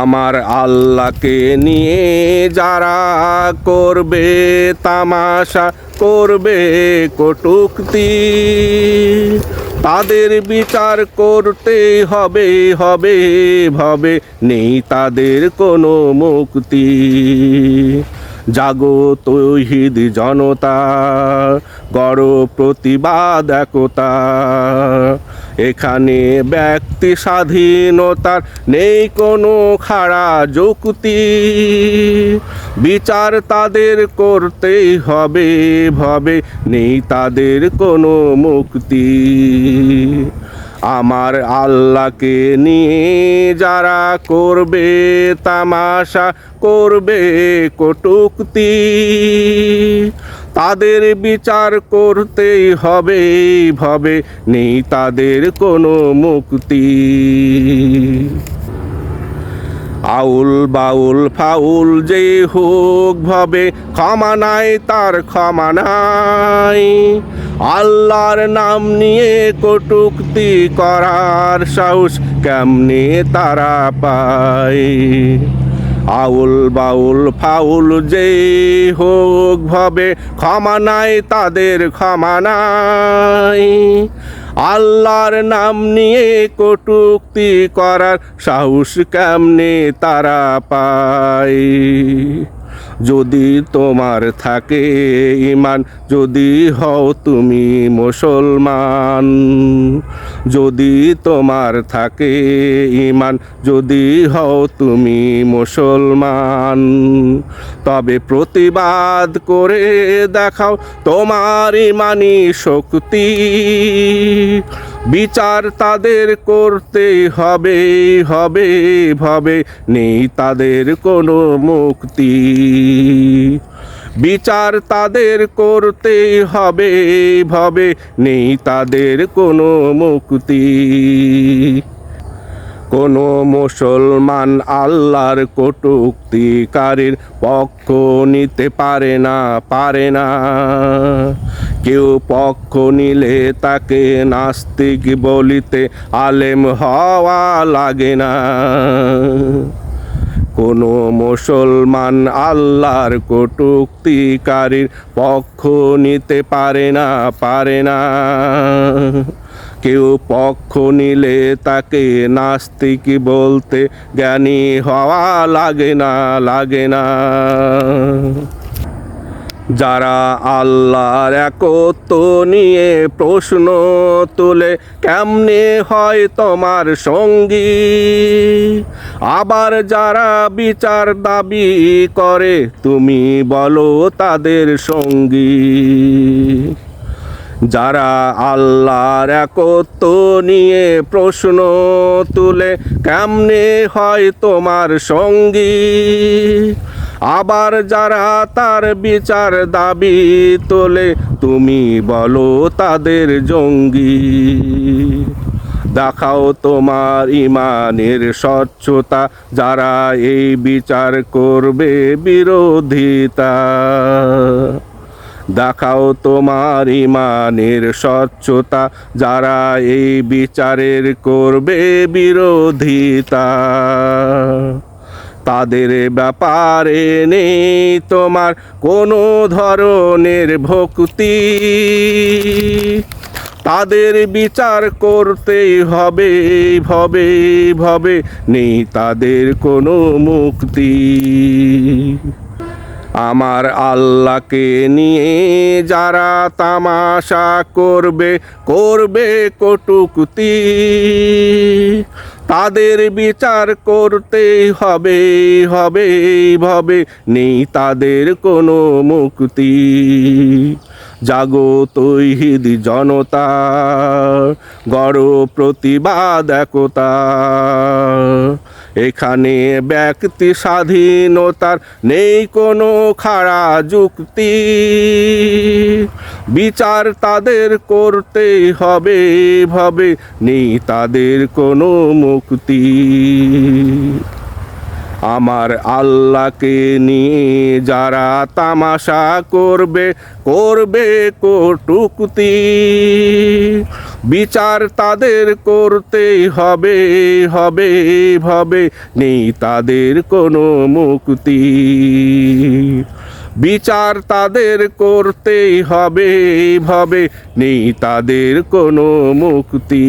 আমার আল্লাহকে নিয়ে যারা করবে তামাশা, করবে কটূক্তি, তাদের বিচার করতে হবে হবে ভাবে, নেই তাদের কোনো মুক্তি। জাগো তৌহিদ জনতা, গড় প্রতিবাদ একতা, এখানে ব্যক্তি স্বাধীনতার নেই কোনো খাড়া যুক্তি। বিচার তাদের করতেই হবে ভাবে, নেই তাদের কোনো মুক্তি। আমার আল্লাহকে নিয়ে যারা করবে তামাশা, করবে কটূক্তি, তাদের বিচার করতেই হবে ভাবে, নেই তাদের কোনো মুক্তি। আউল বাউল ফাউল যে হোক ভাবে, ক্ষমা নাই তার ক্ষমা নাই। আল্লাহর নাম নিয়ে কটূক্তি করার সাহস কেমনে তারা পায়। আউল বাউল ফাউল যে হোক ভাবে, ক্ষমা নাই তাদের ক্ষমা নাই। আল্লাহর নাম নিয়ে কটূক্তি করার সাহস কেমনে তারা পায়। যদি তোমার থাকে ঈমান, যদি হও তুমি মুসলমান, যদি তোমার থাকে ঈমান, যদি হও তুমি মুসলমান, তবে প্রতিবাদ করে দেখাও তোমার ঈমানি শক্তি। বিচার তাদের করতে হবে হবে ভাবে, নেই তাদের কোনো মুক্তি। বিচার তাদের করতে হবে ভাবে, নেই তাদের কোনো মুক্তি। কোনো মুসলমান আল্লাহর কটূক্তিকারীর পক্ষ নিতে পারে না পারে না। কেউ পক্ষ নিলে তাকে নাস্তিক বলিতে আলেম হওয়া লাগে না। কোনো মুসলমান আল্লাহর কটূক্তিকারীর পক্ষ নিতে পারে না পারে না। কেউ পক্ষ নিলে তাকে নাস্তিক বলতে জ্ঞানী হওয়া লাগে না লাগে না। যারা আল্লাহর একত্ব নিয়ে প্রশ্ন তুলে, কেমনে হয় তোমার সঙ্গী। আবার যারা বিচার দাবি করে, তুমি বলো তাদের সঙ্গী। যারা আল্লাহর একত্ব নিয়ে প্রশ্ন তুলে, কেমনে হয় তোমার সঙ্গী। আবার যারা তার বিচার দাবি তোলে, তুমি বলো তাদের জঙ্গি। দেখাও তোমার ঈমানের স্বচ্ছতা, যারা এই বিচার করবে বিরোধিতা। দেখাও তোমার ঈমানের স্বচ্ছতা, যারা এই বিচারের করবে বিরোধিতা। তাদের ব্যাপারে নেই তোমার কোনো ধরনের ভক্তি। তাদের বিচার করতেই হবে হবে ভাবে, নেই তাদের কোনো মুক্তি। আমার আল্লাহকে নিয়ে যারা তামাশা করবে করবে কটূক্তি, তাদের বিচার করতেই হবে হবে ভাবে, নেই তাদের কোনো মুক্তি। জাগো তৌহিদ জনতা, গড় প্রতিবাদ একতা, এখানে ব্যক্তি স্বাধীনতার নেই কোনো খাড়া যুক্তি। বিচার তাদের করতেই হবে ভাবে, নেই তাদের কোনো মুক্তি। আমার আল্লাহকে নিয়ে যারা তামাশা করবে করবে কটুক্তি, বিচার তাদের করতেই হবে হবে হবে, নেই তাদের কোনো মুক্তি। বিচার তাদের করতেই হবে হবে, নেই তাদের কোনো মুক্তি।